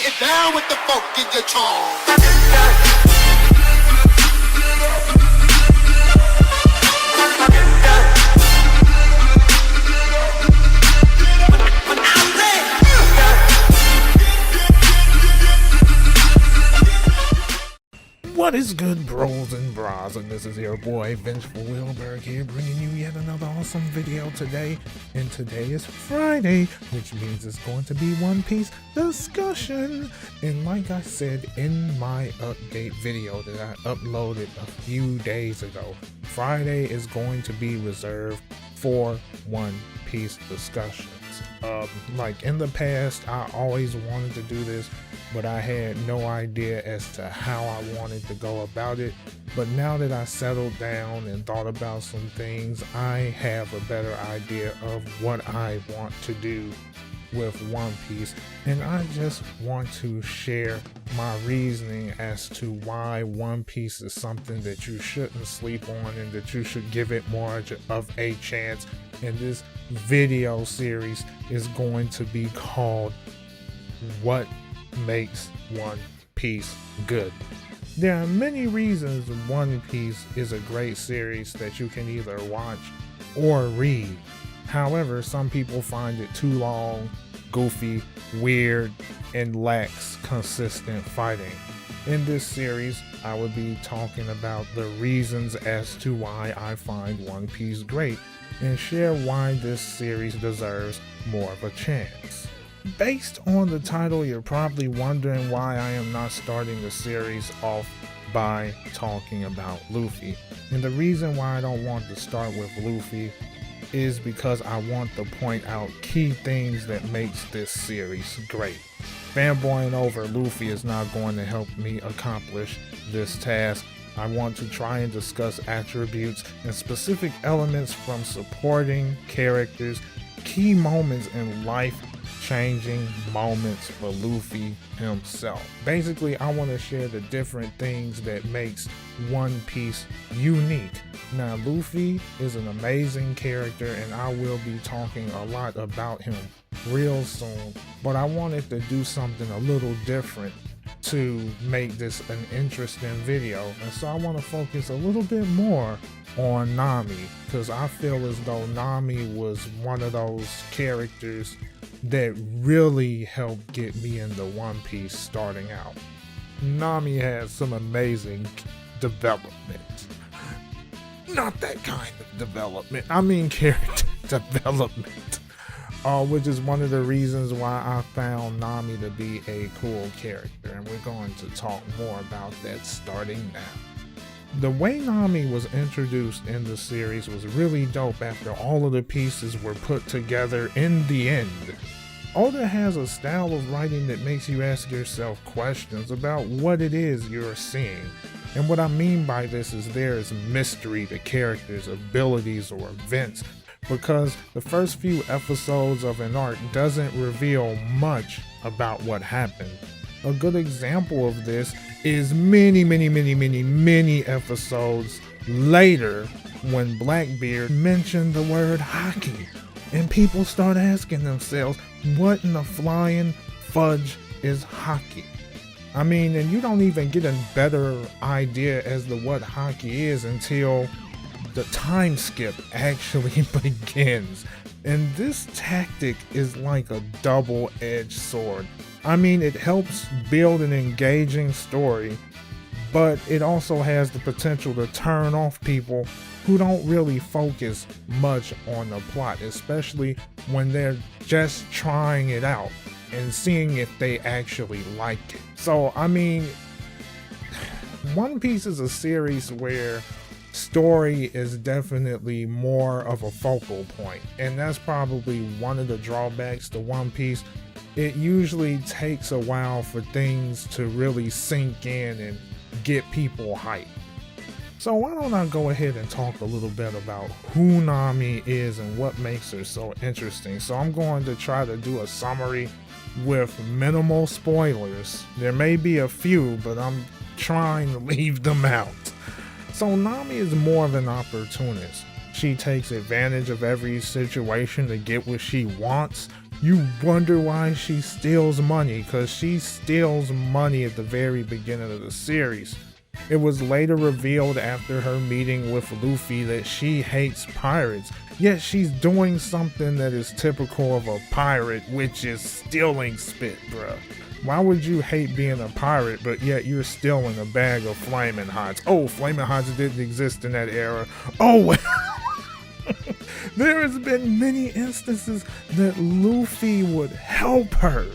getting down with the funk in your charm. What is good, bros and bras? And this is your boy Vengeful Wilberg here, bringing you yet another awesome video today. And today is Friday, which means it's going to be One Piece discussion. And like I said in my update video that I uploaded a few days ago, Friday is going to be reserved for One Piece discussions. Like in the past, I always wanted to do this, but I had no idea as to how I wanted to go about it. But now that I settled down and thought about some things, I have a better idea of what I want to do with One Piece, and I just want to share my reasoning as to why One Piece is something that you shouldn't sleep on and that you should give it more of a chance. And this video series is going to be called What Makes One Piece Good. There are many reasons One Piece is a great series that you can either watch or read. However, some people find it too long, goofy, weird, and lacks consistent fighting. In this series, I will be talking about the reasons as to why I find One Piece great and share why this series deserves more of a chance. Based on the title, you're probably wondering why I am not starting the series off by talking about Luffy. And the reason why I don't want to start with Luffy is because I want to point out key things that makes this series great. Fanboying over Luffy is not going to help me accomplish this task. I want to try and discuss attributes and specific elements from supporting characters, key moments in life-changing moments for Luffy himself. Basically, I want to share the different things that makes One Piece unique. Now, Luffy is an amazing character, and I will be talking a lot about him real soon, but I wanted to do something a little different to make this an interesting video, and so I want to focus a little bit more on Nami, because I feel as though Nami was one of those characters that really helped get me into One Piece starting out. Nami has some amazing development. Not that kind of development, I mean character development. Which is one of the reasons why I found Nami to be a cool character, and we're going to talk more about that starting now. The way Nami was introduced in the series was really dope after all of the pieces were put together in the end. Oda has a style of writing that makes you ask yourself questions about what it is you're seeing. And what I mean by this is there is mystery to characters, abilities, or events, because the first few episodes of an arc doesn't reveal much about what happened. A good example of this is many episodes later when Blackbeard mentioned the word hockey, and people start asking themselves, what in the flying fudge is hockey? I mean, and you don't even get a better idea as to what hockey is until the time skip actually begins. And this tactic is like a double-edged sword. I mean, it helps build an engaging story, but it also has the potential to turn off people who don't really focus much on the plot, especially when they're just trying it out and seeing if they actually like it. So, I mean, One Piece is a series where story is definitely more of a focal point, and that's probably one of the drawbacks to One Piece. It usually takes a while for things to really sink in and get people hyped. So why don't I go ahead and talk a little bit about who Nami is and what makes her so interesting. So I'm going to try to do a summary with minimal spoilers. There may be a few, but I'm trying to leave them out. So Nami is more of an opportunist. She takes advantage of every situation to get what she wants. You wonder why she steals money, because she steals money at the very beginning of the series. It was later revealed after her meeting with Luffy that she hates pirates, yet she's doing something that is typical of a pirate, which is stealing spit, bruh. Why would you hate being a pirate, but yet you're stealing a bag of Flamin' Hots? Oh, Flamin' Hots didn't exist in that era. Oh, there has been many instances that Luffy would help her,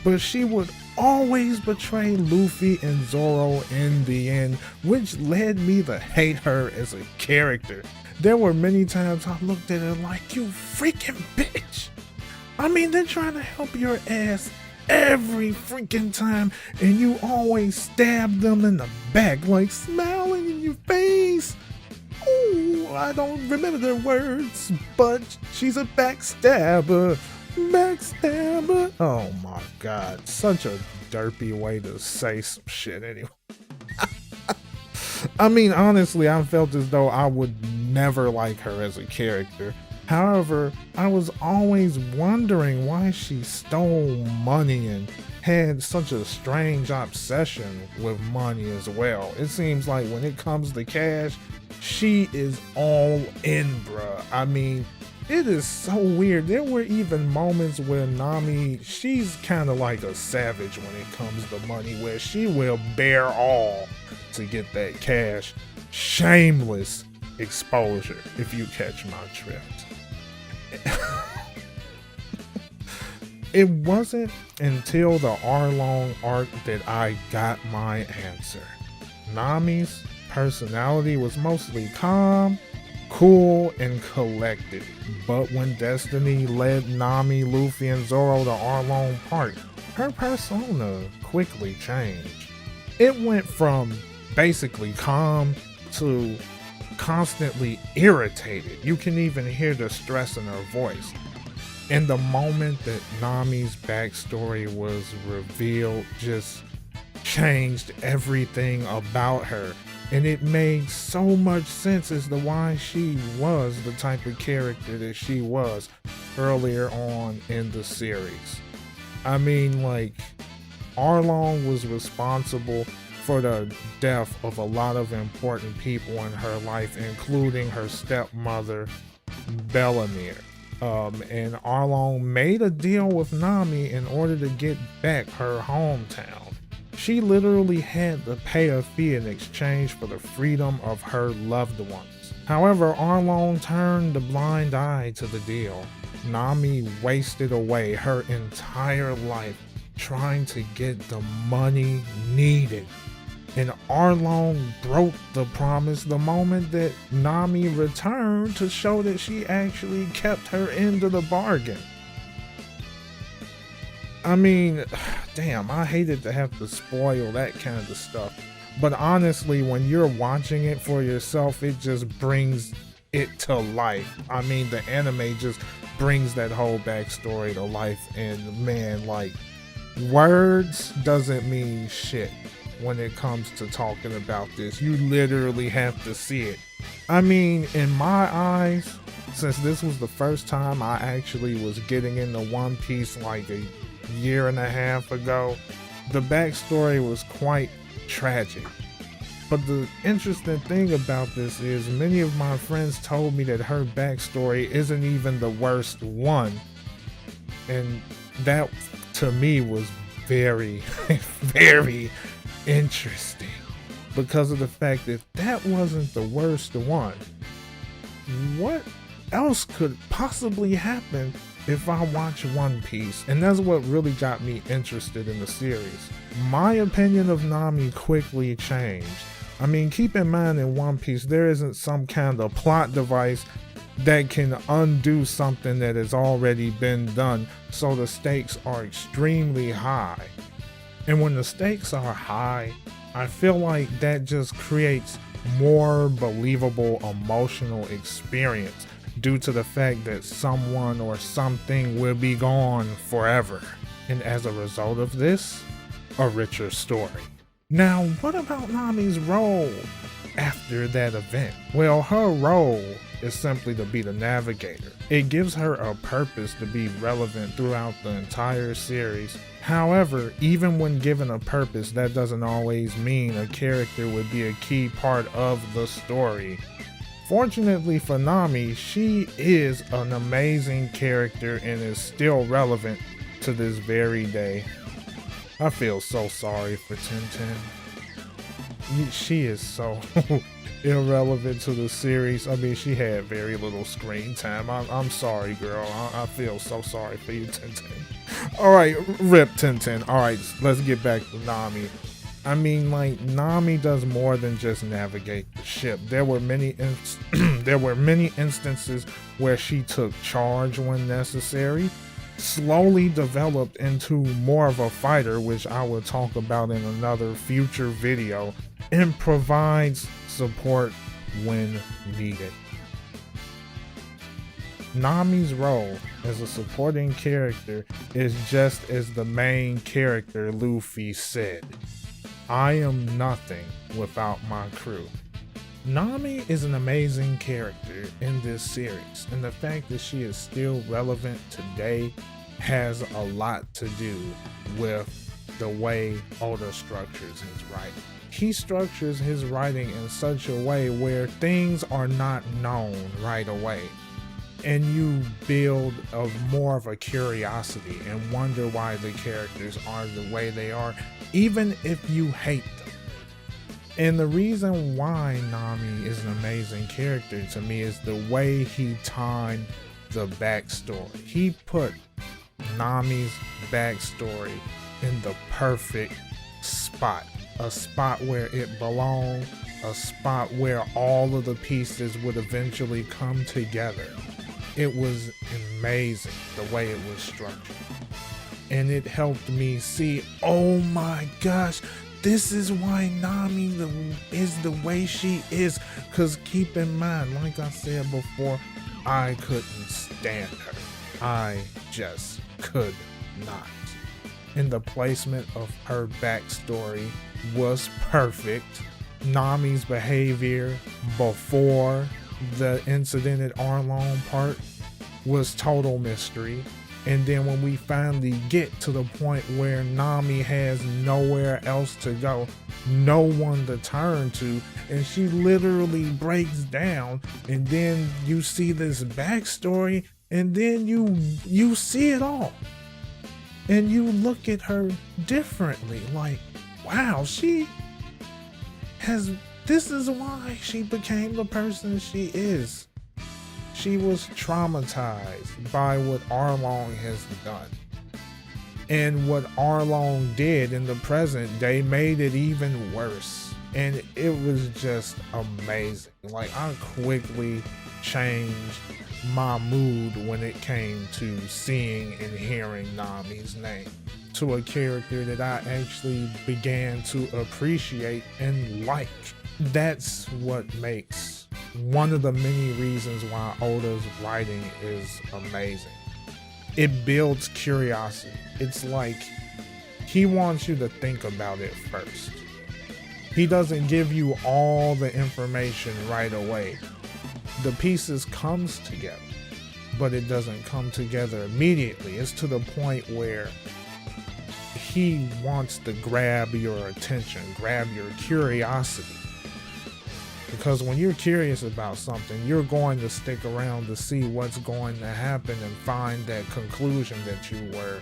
but she would always betray Luffy and Zoro in the end, which led me to hate her as a character. There were many times I looked at her like, you freaking bitch. I mean, they're trying to help your ass every freaking time, and you always stab them in the back, like smiling in your face. Oh, I don't remember their words, but she's a backstabber. Backstabber. Oh my god, such a derpy way to say some shit anyway. I mean, honestly, I felt as though I would never like her as a character. However, I was always wondering why she stole money and had such a strange obsession with money as well. It seems like when it comes to cash, she is all in, bruh. I mean, it is so weird. There were even moments where Nami, she's kind of like a savage when it comes to money, where she will bear all to get that cash. Shameless exposure, if you catch my drift. It wasn't until the Arlong arc that I got my answer. Nami's personality was mostly calm, cool, and collected. But when Destiny led Nami, Luffy, and Zoro to Arlong Park, her persona quickly changed. It went from basically calm to constantly irritated. You can even hear the stress in her voice. And the moment that Nami's backstory was revealed just changed everything about her. And it made so much sense as to why she was the type of character that she was earlier on in the series. I mean, like, Arlong was responsible for the death of a lot of important people in her life, including her stepmother, Bellamere. And Arlong made a deal with Nami in order to get back her hometown. She literally had to pay a fee in exchange for the freedom of her loved ones. However, Arlong turned a blind eye to the deal. Nami wasted away her entire life trying to get the money needed. And Arlong broke the promise the moment that Nami returned to show that she actually kept her end of the bargain. I mean, damn, I hated to have to spoil that kind of stuff. But honestly, when you're watching it for yourself, it just brings it to life. I mean, the anime just brings that whole backstory to life. And man, like, words doesn't mean shit when it comes to talking about this. You literally have to see it. I mean, in my eyes, since this was the first time I actually was getting into One Piece like a year and a half ago, the backstory was quite tragic. But the interesting thing about this is many of my friends told me that her backstory isn't even the worst one. And that to me was very, very interesting, because of the fact that that wasn't the worst one. What else could possibly happen if I watch One Piece? And that's what really got me interested in the series. My opinion of Nami quickly changed. I mean, keep in mind, in One Piece there isn't some kind of plot device that can undo something that has already been done, so the stakes are extremely high. And when the stakes are high, I feel like that just creates more believable emotional experience due to the fact that someone or something will be gone forever. And as a result of this, a richer story. Now, what about Nami's role after that event? Well, her role is simply to be the navigator. It gives her a purpose to be relevant throughout the entire series. However, even when given a purpose, that doesn't always mean a character would be a key part of the story. Fortunately for Nami, she is an amazing character and is still relevant to this very day. I feel so sorry for Tintin. She is so irrelevant to the series. I mean, she had very little screen time. I'm sorry, girl. I feel so sorry for you, Tintin. Alright, rip Tintin. Alright, let's get back to Nami. I mean, like, Nami does more than just navigate the ship. There were many instances where she took charge when necessary, slowly developed into more of a fighter, which I will talk about in another future video, and provides support when needed. Nami's role as a supporting character is just as the main character Luffy said, "I am nothing without my crew." Nami is an amazing character in this series, and the fact that she is still relevant today has a lot to do with the way Oda structures his writing. He structures his writing in such a way where things are not known right away, and you build more of a curiosity and wonder why the characters are the way they are, even if you hate them. And the reason why Nami is an amazing character to me is the way he timed the backstory. He put Nami's backstory in the perfect spot, a spot where it belonged, a spot where all of the pieces would eventually come together. It was amazing the way it was structured, and it helped me see, oh my gosh, this is why Nami is the way she is. Because keep in mind, like I said before, I couldn't stand her. I just could not. And the placement of her backstory was perfect. Nami's behavior before the incident at Arlong Park was total mystery. And then when we finally get to the point where Nami has nowhere else to go, no one to turn to, and she literally breaks down, and then you see this backstory, and then you see it all. And you look at her differently, like, wow, this is why she became the person she is. She was traumatized by what Arlong has done. And what Arlong did in the present day made it even worse. And it was just amazing. Like, I quickly changed my mood when it came to seeing and hearing Nami's name to a character that I actually began to appreciate and like. That's what makes one of the many reasons why Oda's writing is amazing. It builds curiosity. It's like he wants you to think about it first. He doesn't give you all the information right away. The pieces comes together, but it doesn't come together immediately. It's to the point where he wants to grab your attention, grab your curiosity. Because when you're curious about something, you're going to stick around to see what's going to happen and find that conclusion that you were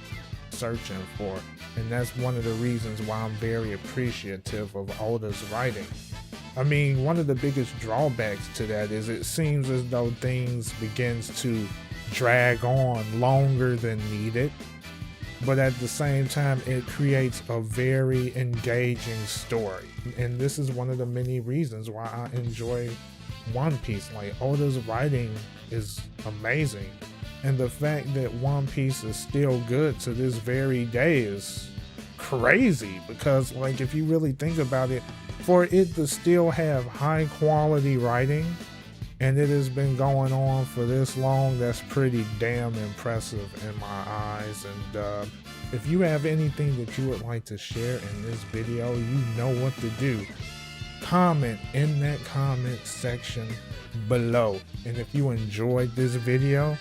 searching for. And that's one of the reasons why I'm very appreciative of Oda's writing. I mean, one of the biggest drawbacks to that is it seems as though things begins to drag on longer than needed. But at the same time, it creates a very engaging story. And this is one of the many reasons why I enjoy One Piece. Like, Oda's writing is amazing. And the fact that One Piece is still good to this very day is crazy. Because, like, if you really think about it, for it to still have high quality writing, and it has been going on for this long, that's pretty damn impressive in my eyes. And If you have anything that you would like to share in this video, you know what to do. Comment in that comment section below. And if you enjoyed this video,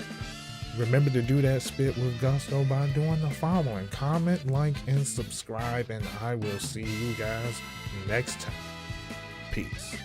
remember to do that spit with gusto by doing the following: comment, like, and subscribe, and I will see you guys next time. Peace.